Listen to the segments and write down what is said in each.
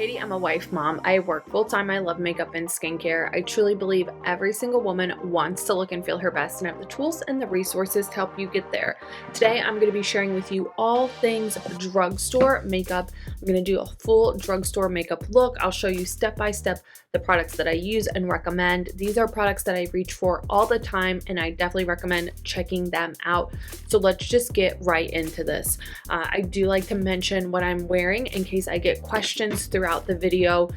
Katie. I'm a wife mom. I work full-time. I love makeup and skincare. I truly believe every single woman wants to look and feel her best and have the tools and the resources to help you get there. Today, I'm going to be sharing with you all things drugstore makeup. I'm going to do a full drugstore makeup look. I'll show you step by step the products that I use and recommend. These are products that I reach for all the time, and I definitely recommend checking them out. So let's just get right into this. I do like to mention what I'm wearing in case I get questions throughout the video.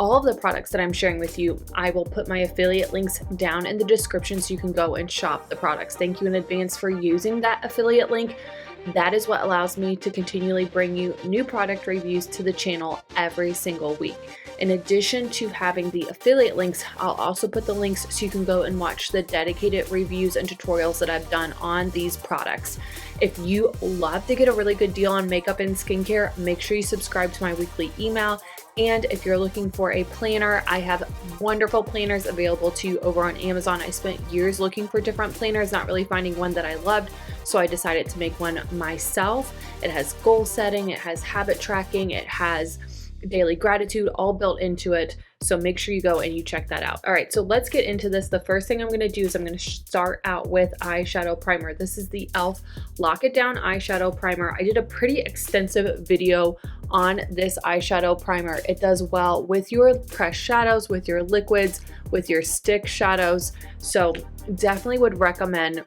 All of the products that I'm sharing with you, I will put my affiliate links down in the description so you can go and shop the products. Thank you in advance for using that affiliate link. That is what allows me to continually bring you new product reviews to the channel every single week. In addition to having the affiliate links, I'll also put the links so you can go and watch the dedicated reviews and tutorials that I've done on these products. If you love to get a really good deal on makeup and skincare, make sure you subscribe to my weekly email. And if you're looking for a planner, I have wonderful planners available to you over on Amazon. I spent years looking for different planners, not really finding one that I loved, so I decided to make one myself. It has goal setting, it has habit tracking, it has daily gratitude all built into it. So make sure you go and you check that out. All right, so let's get into this. The first thing I'm going to do is I'm going to start out with eyeshadow primer. This is the e.l.f. Lock It Down eyeshadow primer. I did a pretty extensive video on this eyeshadow primer. It does well with your pressed shadows, with your liquids, with your stick shadows. So definitely would recommend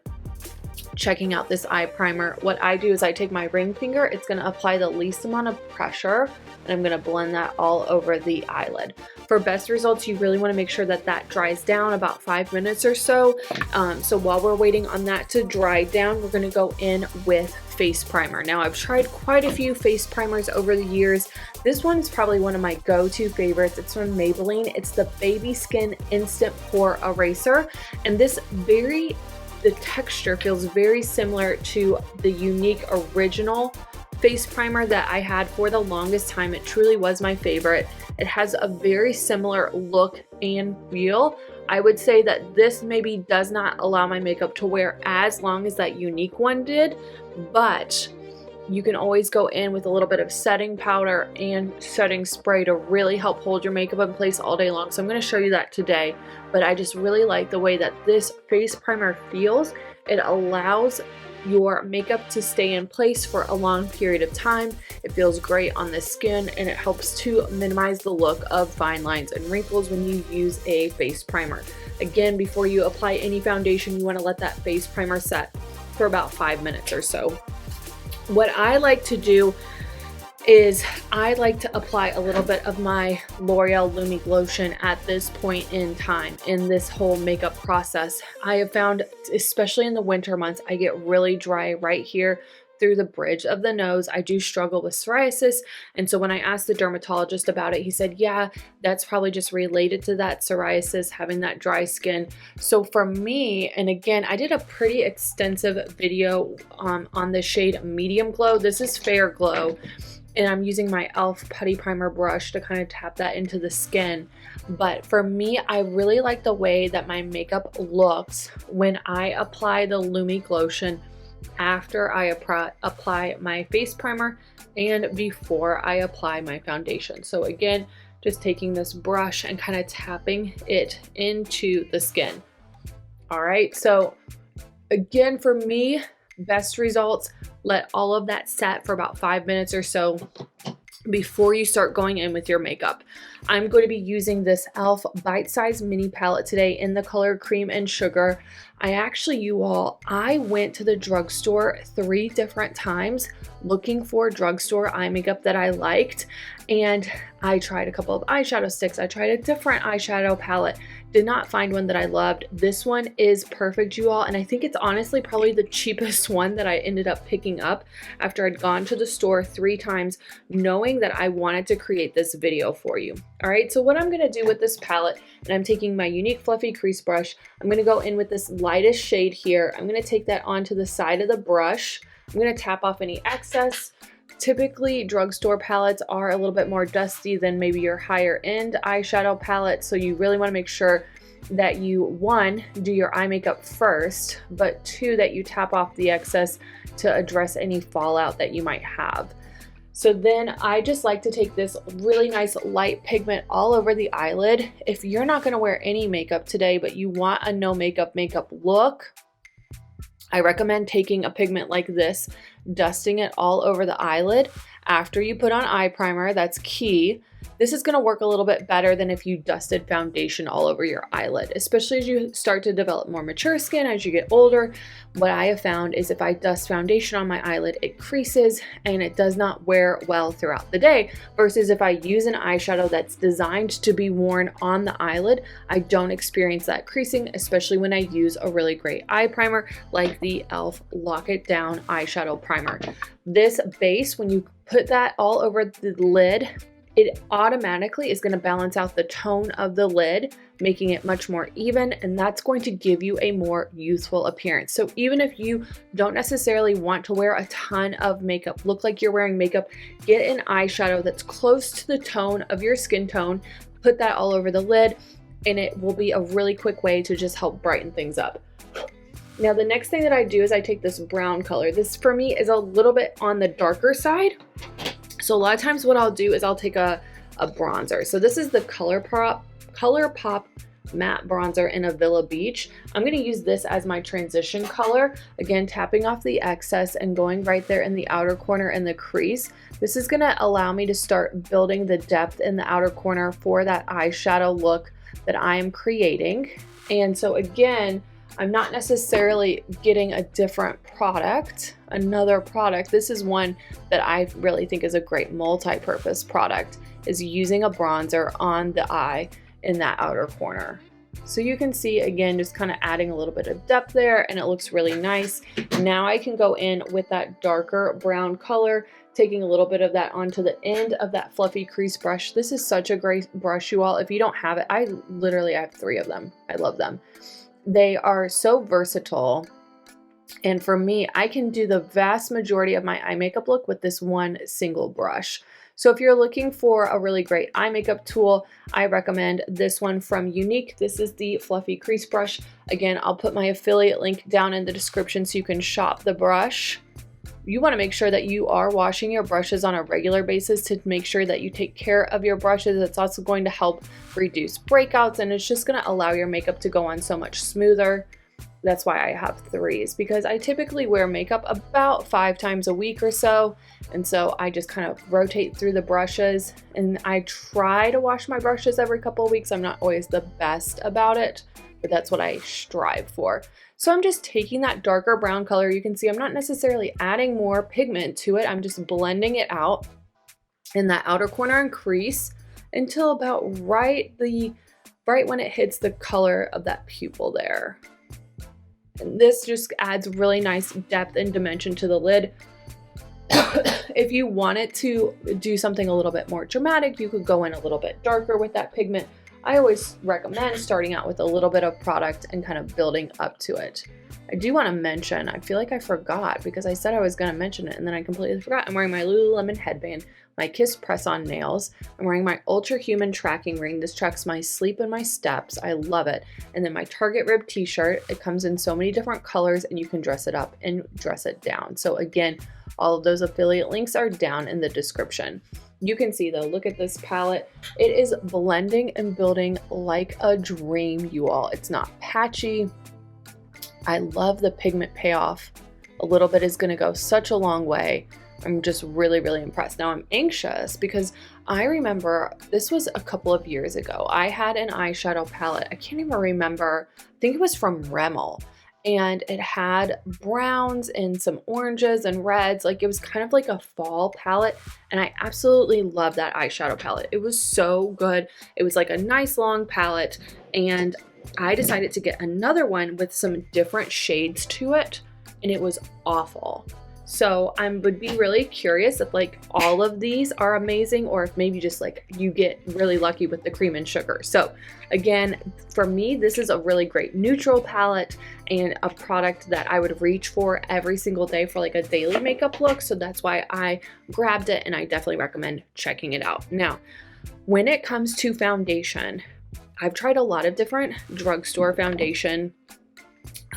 checking out this eye primer. What I do is I take my ring finger, it's going to apply the least amount of pressure, and I'm going to blend that all over the eyelid. For best results, you really want to make sure that that dries down about 5 minutes or so. So while we're waiting on that to dry down, we're going to go in with face primer. Now, I've tried quite a few face primers over the years. This one is probably one of my go-to favorites. It's from Maybelline. It's the Baby Skin Instant Pore Eraser, and the texture feels very similar to the Younique original face primer that I had for the longest time. It truly was my favorite. It has a very similar look and feel. I would say that this maybe does not allow my makeup to wear as long as that Younique one did, but you can always go in with a little bit of setting powder and setting spray to really help hold your makeup in place all day long. So I'm going to show you that today, but I just really like the way that this face primer feels. It allows your makeup to stay in place for a long period of time. It feels great on the skin, and it helps to minimize the look of fine lines and wrinkles when you use a face primer. Again, before you apply any foundation, you want to let that face primer set for about 5 minutes or so. What I like to do is I like to apply a little bit of my L'Oreal Younique lotion at this point in time in this whole makeup process. I have found, especially in the winter months, I get really dry right here through the bridge of the nose. I do struggle with psoriasis, and so when I asked the dermatologist about it, he said, yeah, that's probably just related to that psoriasis, having that dry skin. So for me, and again, I did a pretty extensive video on the shade Medium Glow. This is Fair Glow, and I'm using my e.l.f. Putty Primer brush to kind of tap that into the skin. But for me, I really like the way that my makeup looks when I apply the Younique lotion after I apply my face primer and before I apply my foundation. So again, just taking this brush and kind of tapping it into the skin. All right, so again, for me, best results, let all of that set for about 5 minutes or so before you start going in with your makeup. I'm going to be using this e.l.f. Bite Size Mini Palette today in the color Cream and Sugar. I went to the drugstore 3 different times looking for drugstore eye makeup that I liked, and I tried a couple of eyeshadow sticks. I tried a different eyeshadow palette, did not find one that I loved. This one is perfect, you all, and I think it's honestly probably the cheapest one that I ended up picking up after I'd gone to the store 3 times knowing that I wanted to create this video for you. All right, so what I'm going to do with this palette, and I'm taking my Younique Fluffy Crease Brush, I'm going to go in with this lightest shade here. I'm going to take that onto the side of the brush. I'm going to tap off any excess. Typically, drugstore palettes are a little bit more dusty than maybe your higher end eyeshadow palette, so you really want to make sure that you, 1, do your eye makeup first, but 2, that you tap off the excess to address any fallout that you might have. So then I just like to take this really nice light pigment all over the eyelid. If you're not going to wear any makeup today, but you want a no makeup look, I recommend taking a pigment like this, dusting it all over the eyelid after you put on eye primer. That's key. This is going to work a little bit better than if you dusted foundation all over your eyelid, especially as you start to develop more mature skin as you get older. What I have found is if I dust foundation on my eyelid, it creases and it does not wear well throughout the day, versus if I use an eyeshadow that's designed to be worn on the eyelid, I don't experience that creasing, especially when I use a really great eye primer like the e.l.f. Lock It Down eyeshadow primer. This base, when you put that all over the lid, it automatically is going to balance out the tone of the lid, making it much more even, and that's going to give you a more youthful appearance. So even if you don't necessarily want to wear a ton of makeup, look like you're wearing makeup, get an eyeshadow that's close to the tone of your skin tone, put that all over the lid, and it will be a really quick way to just help brighten things up. Now the next thing that I do is I take this brown color. This for me is a little bit on the darker side. So a lot of times what I'll do is I'll take a bronzer. So this is the ColourPop matte bronzer in a Villa Beach. I'm going to use this as my transition color. Again, tapping off the excess and going right there in the outer corner in the crease. This is going to allow me to start building the depth in the outer corner for that eyeshadow look that I am creating. And so again, I'm not necessarily getting a different product, another product. This is one that I really think is a great multi-purpose product, is using a bronzer on the eye in that outer corner. So you can see, again, just kind of adding a little bit of depth there, and it looks really nice. Now I can go in with that darker brown color, taking a little bit of that onto the end of that fluffy crease brush. This is such a great brush, you all. If you don't have it, I have 3 of them. I love them. They are so versatile, and for me, I can do the vast majority of my eye makeup look with this one single brush. So if you're looking for a really great eye makeup tool, I recommend this one from Younique. This is the fluffy crease brush. Again, I'll put my affiliate link down in the description so you can shop the brush. You want to make sure that you are washing your brushes on a regular basis to make sure that you take care of your brushes. It's also going to help reduce breakouts, and it's just going to allow your makeup to go on so much smoother. That's why I have 3s, because I typically wear makeup about 5 times a week or so, and so I just kind of rotate through the brushes, and I try to wash my brushes every couple of weeks. I'm not always the best about it, but that's what I strive for. So I'm just taking that darker brown color. You can see I'm not necessarily adding more pigment to it. I'm just blending it out in that outer corner and crease until about right when it hits the color of that pupil there. And this just adds really nice depth and dimension to the lid. If you wanted to do something a little bit more dramatic, you could go in a little bit darker with that pigment. I always recommend starting out with a little bit of product and kind of building up to it. I do want to mention, I feel like I forgot because I said I was going to mention it and then I completely forgot. I'm wearing my Lululemon headband, my Kiss press-on nails. I'm wearing my Ultra Human tracking ring. This tracks my sleep and my steps. I love it. And then my Target Rib t-shirt. It comes in so many different colors and you can dress it up and dress it down. So again, all of those affiliate links are down in the description. You can see though, look at this palette. It is blending and building like a dream, you all. It's not patchy. I love the pigment payoff. A little bit is gonna go such a long way. I'm just really, really impressed. Now I'm anxious because I remember this was a couple of years ago. I had an eyeshadow palette. I can't even remember. I think it was from Rimmel. And it had browns and some oranges and reds. Like it was kind of like a fall palette. And I absolutely love that eyeshadow palette. It was so good. It was like a nice long palette. And I decided to get another one with some different shades to it. And it was awful. So I would be really curious if like all of these are amazing or if maybe just like you get really lucky with the cream and sugar. So again, for me, this is a really great neutral palette and a product that I would reach for every single day for like a daily makeup look. So that's why I grabbed it and I definitely recommend checking it out. Now, when it comes to foundation, I've tried a lot of different drugstore foundation.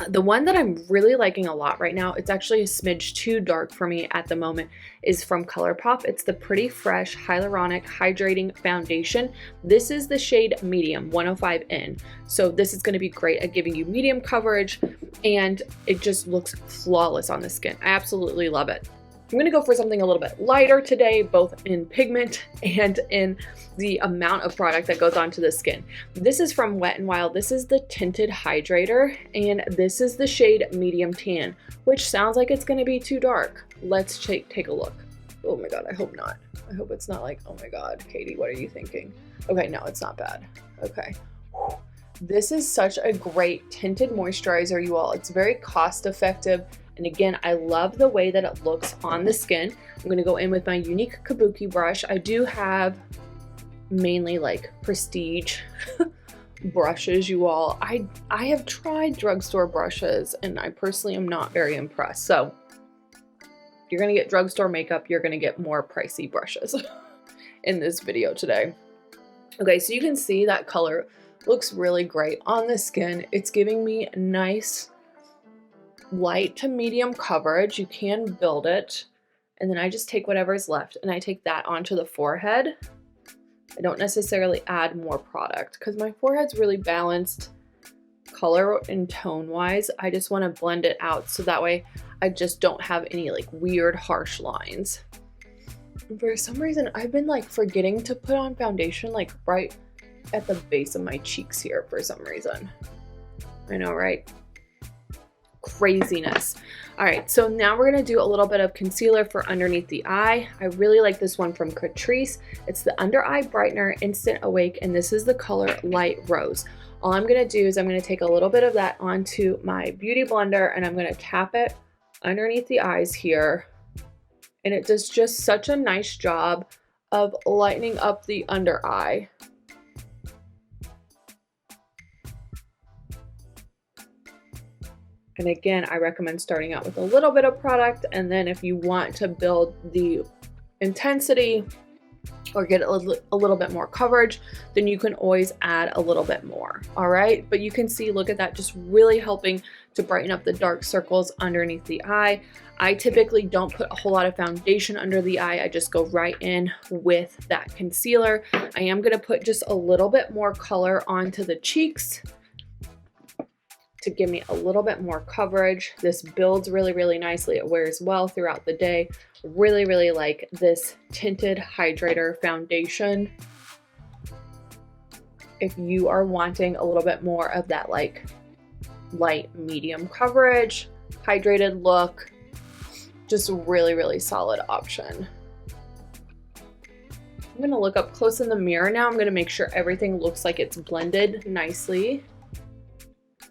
The one that I'm really liking a lot right now, it's actually a smidge too dark for me at the moment, is from ColourPop. It's the Pretty Fresh Hyaluronic Hydrating Foundation. This is the shade Medium 105N. So this is going to be great at giving you medium coverage, and it just looks flawless on the skin. I absolutely love it. I'm going to go for something a little bit lighter today, both in pigment and in the amount of product that goes onto the skin. This is from Wet n Wild. This is the Tinted Hydrator, and this is the shade Medium Tan, which sounds like it's going to be too dark. Let's take a look. Oh my god, I hope not. I hope it's not like, oh my god, Katie, what are you thinking? Okay, no, it's not bad. Okay. This is such a great tinted moisturizer, you all. It's very cost effective. And again, I love the way that it looks on the skin. I'm going to go in with my Younique Kabuki brush. I do have mainly like prestige brushes, you all. I have tried drugstore brushes and I personally am not very impressed. So if you're going to get drugstore makeup, you're going to get more pricey brushes in this video today. Okay, so you can see that color looks really great on the skin. It's giving me nice light to medium coverage. You can build it, and then I just take whatever's left and I take that onto the forehead. I don't necessarily add more product because my forehead's really balanced color and tone wise. I just want to blend it out so that way I just don't have any like weird harsh lines. And for some reason I've been like forgetting to put on foundation like right at the base of my cheeks here for some reason. I know, right? Craziness. All right, so now we're going to do a little bit of concealer for underneath the eye. I really like this one from Catrice. It's the Under Eye Brightener Instant Awake, and this is the color Light Rose. All I'm going to do is I'm going to take a little bit of that onto my beauty blender, and I'm going to tap it underneath the eyes here, and it does just such a nice job of lightening up the under eye. And again, I recommend starting out with a little bit of product, and then if you want to build the intensity or get a little bit more coverage, then you can always add a little bit more. All right, but you can see, look at that, just really helping to brighten up the dark circles underneath the eye. I typically don't put a whole lot of foundation under the eye. I just go right in with that concealer. I am going to put just a little bit more color onto the cheeks to give me a little bit more coverage. This builds really, really nicely. It wears well throughout the day. Really, really like this Tinted Hydrator foundation. If you are wanting a little bit more of that like light medium coverage, hydrated look, just really, really solid option. I'm gonna look up close in the mirror now. I'm gonna make sure everything looks like it's blended nicely.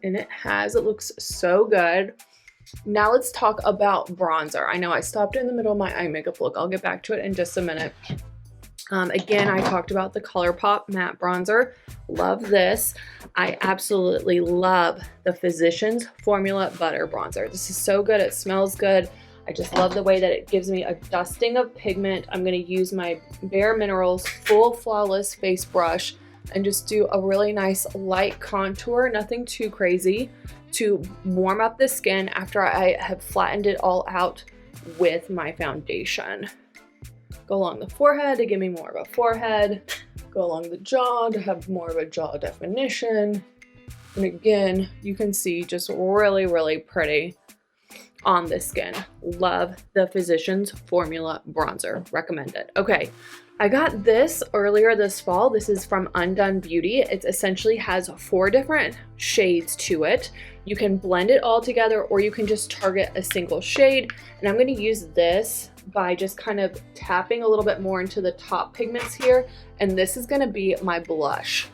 And it looks so good. Now let's talk about bronzer. I know I stopped in the middle of my eye makeup look. I'll get back to it in just a minute. Again, I talked about the ColourPop matte bronzer. Love this. I absolutely love the Physicians Formula Butter Bronzer. This is so good. It smells good. I just love the way that it gives me a dusting of pigment. I'm going to use my Bare Minerals Full Flawless Face Brush and just do a really nice light contour, nothing too crazy, to warm up the skin after I have flattened it all out with my foundation. Go along the forehead to give me more of a forehead. Go along the jaw to have more of a jaw definition. And again, you can see just really, really pretty on the skin. Love the Physicians Formula Bronzer. Recommend it. Okay. I got this earlier this fall. This is from Undone Beauty. It essentially has 4 different shades to it. You can blend it all together or you can just target a single shade. And I'm going to use this by just kind of tapping a little bit more into the top pigments here. And this is going to be my blush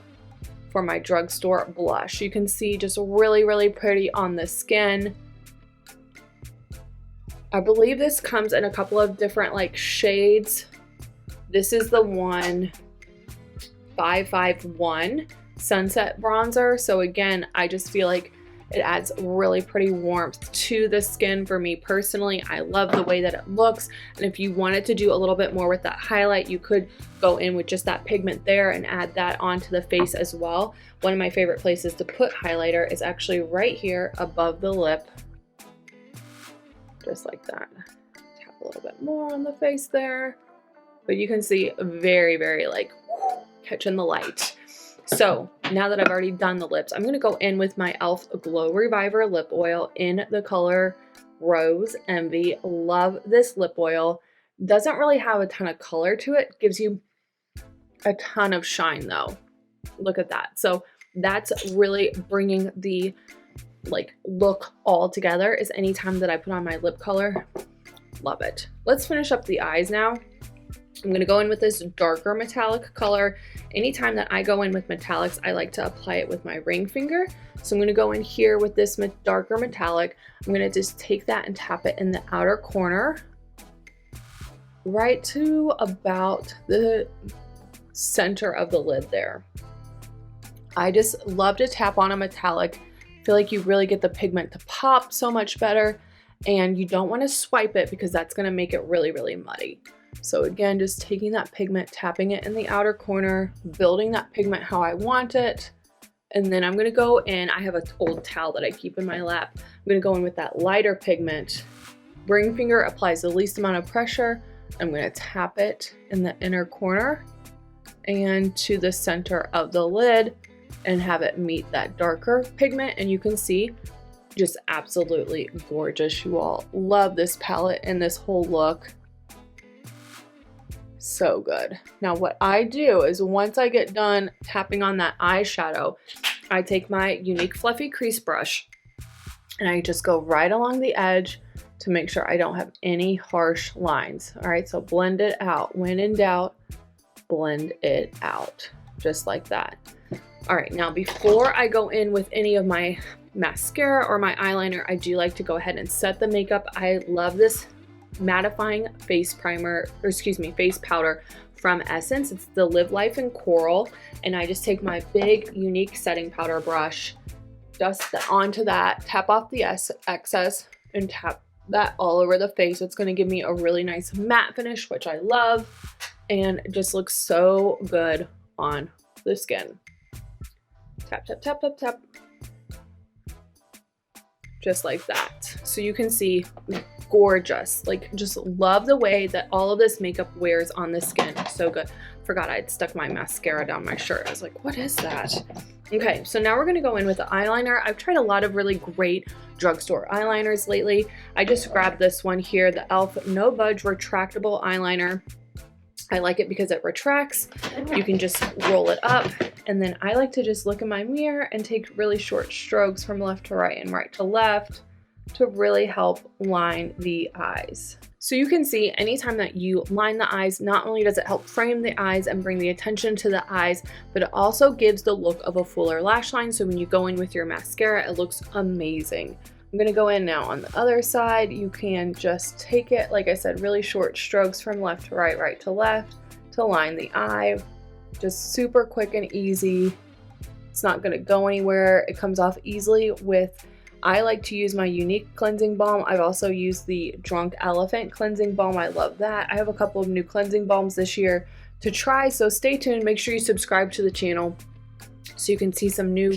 for my drugstore blush. You can see just really, really pretty on the skin. I believe this comes in a couple of different like shades. This is the 551 Sunset Bronzer. So again, I just feel like It adds really pretty warmth to the skin. For me personally, I love the way that it looks. And if you wanted to do a little bit more with that highlight, you could go in with just that pigment there and add that onto the face as well. One of my favorite places to put highlighter is actually right here above the lip. Just like that. Tap a little bit more on the face there. But you can see very, very like catching the light. So now that I've already done the lips, I'm going to go in with my e.l.f. Glow Reviver Lip Oil in the color Rose Envy. Love this lip oil. Doesn't really have a ton of color to it. Gives you a ton of shine though. Look at that. So that's really bringing the like look all together, is anytime that I put on my lip color. Love it. Let's finish up the eyes now. I'm going to go in with this darker metallic color. Anytime that I go in with metallics, I like to apply it with my ring finger. So I'm going to go in here with this darker metallic. I'm going to just take that and tap it in the outer corner, right to about the center of the lid there. I just love to tap on a metallic. I feel like you really get the pigment to pop so much better, and you don't want to swipe it because that's going to make it really, really muddy. So again, just taking that pigment, tapping it in the outer corner, building that pigment how I want it. And then I'm going to go in, I have an old towel that I keep in my lap. I'm going to go in with that lighter pigment. Ring finger applies the least amount of pressure. I'm going to tap it in the inner corner and to the center of the lid and have it meet that darker pigment. And you can see just absolutely gorgeous. You all love this palette and this whole look. So good. Now what I do is once I get done tapping on that eyeshadow, I take my Younique fluffy crease brush and I just go right along the edge to make sure I don't have any harsh lines. All right, so blend it out. When in doubt, blend it out. Just like that. All right, now before I go in with any of my mascara or my eyeliner, I do like to go ahead and set the makeup. I love this mattifying face primer, or excuse me, face powder from Essence. It's the Live Life in Coral, and I just take my big Younique setting powder brush, dust onto that, tap off the excess, and tap that all over the face. It's going to give me a really nice matte finish, which I love, and it just looks so good on the skin. Tap, tap, tap, tap, tap. Just like that. So you can see, gorgeous. Like, just love the way that all of this makeup wears on the skin. So good. Forgot I'd stuck my mascara down my shirt. I was like, what is that? Okay, so now we're gonna go in with the eyeliner. I've tried a lot of really great drugstore eyeliners lately. I just grabbed this one here, the e.l.f. No Budge Retractable Eyeliner. I like it because it retracts. You can just roll it up, and then I like to just look in my mirror and take really short strokes from left to right and right to left to really help line the eyes. So you can see anytime that you line the eyes, not only does it help frame the eyes and bring the attention to the eyes, but it also gives the look of a fuller lash line. So when you go in with your mascara, it looks amazing. I'm gonna go in now on the other side. You can just take it, like I said, really short strokes from left to right, right to left to line the eye. Just super quick and easy. It's not gonna go anywhere. It comes off easily with, I like to use my Younique cleansing balm. I've also used the Drunk Elephant cleansing balm. I love that. I have a couple of new cleansing balms this year to try, so stay tuned. Make sure you subscribe to the channel so you can see some new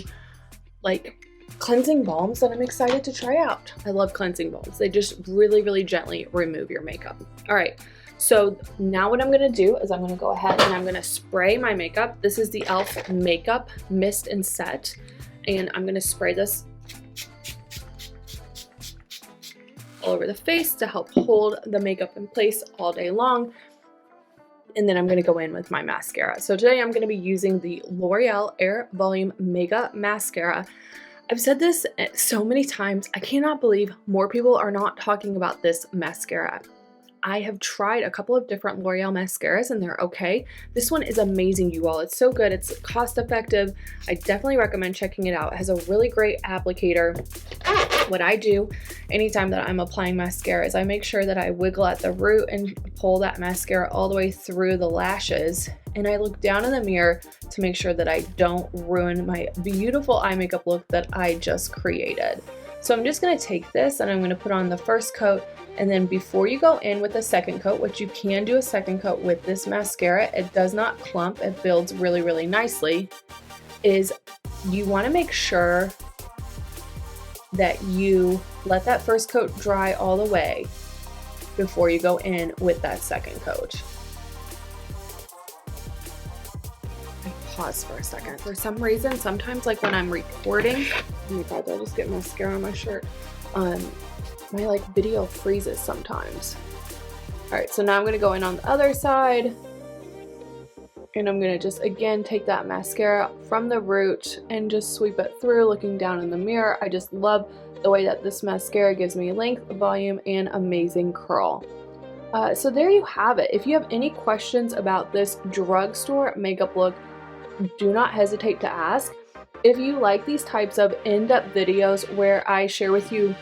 like cleansing balms that I'm excited to try out. I love cleansing balms. They just really, really gently remove your makeup. All right, so now what I'm gonna do is I'm gonna go ahead and I'm gonna spray my makeup. This is the e.l.f. Makeup Mist and Set, and I'm gonna spray this all over the face to help hold the makeup in place all day long. And then I'm going to go in with my mascara. So today I'm going to be using the L'Oreal Air Volume Mega Mascara. I've said this so many times. I cannot believe more people are not talking about this mascara. I have tried a couple of different L'Oreal mascaras and they're okay. This one is amazing, you all. It's so good. It's cost effective. I definitely recommend checking it out. It has a really great applicator. What I do anytime that I'm applying mascara is I make sure that I wiggle at the root and pull that mascara all the way through the lashes and I look down in the mirror to make sure that I don't ruin my beautiful eye makeup look that I just created. So I'm just going to take this and I'm going to put on the first coat, and then before you go in with the second coat, which you can do a second coat with this mascara, it does not clump, it builds really, really nicely, is you want to make sure that you let that first coat dry all the way before you go in with that second coat. Pause for a second. For some reason, sometimes like when I'm recording, oh my god, did I just get mascara on my shirt? My like video freezes sometimes. All right, so now I'm gonna go in on the other side, and I'm gonna just again take that mascara from the root and just sweep it through, looking down in the mirror. I just love the way that this mascara gives me length, volume, and amazing curl. So there you have it. If you have any questions about this drugstore makeup look, do not hesitate to ask. If you like these types of in-depth videos where I share with you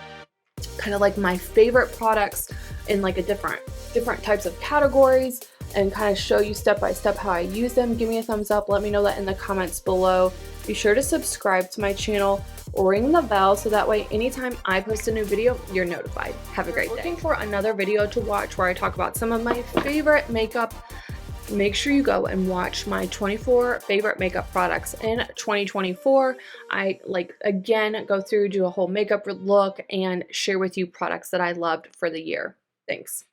kind of like my favorite products in like a different types of categories and kind of show you step by step how I use them, give me a thumbs up. Let me know that in the comments below. Be sure to subscribe to my channel or ring the bell so that way anytime I post a new video, you're notified. Have a great day. Looking for another video to watch where I talk about some of my favorite makeup, make sure you go and watch my 24 favorite makeup products in 2024. I again go through, do a whole makeup look, and share with you products that I loved for the year. Thanks.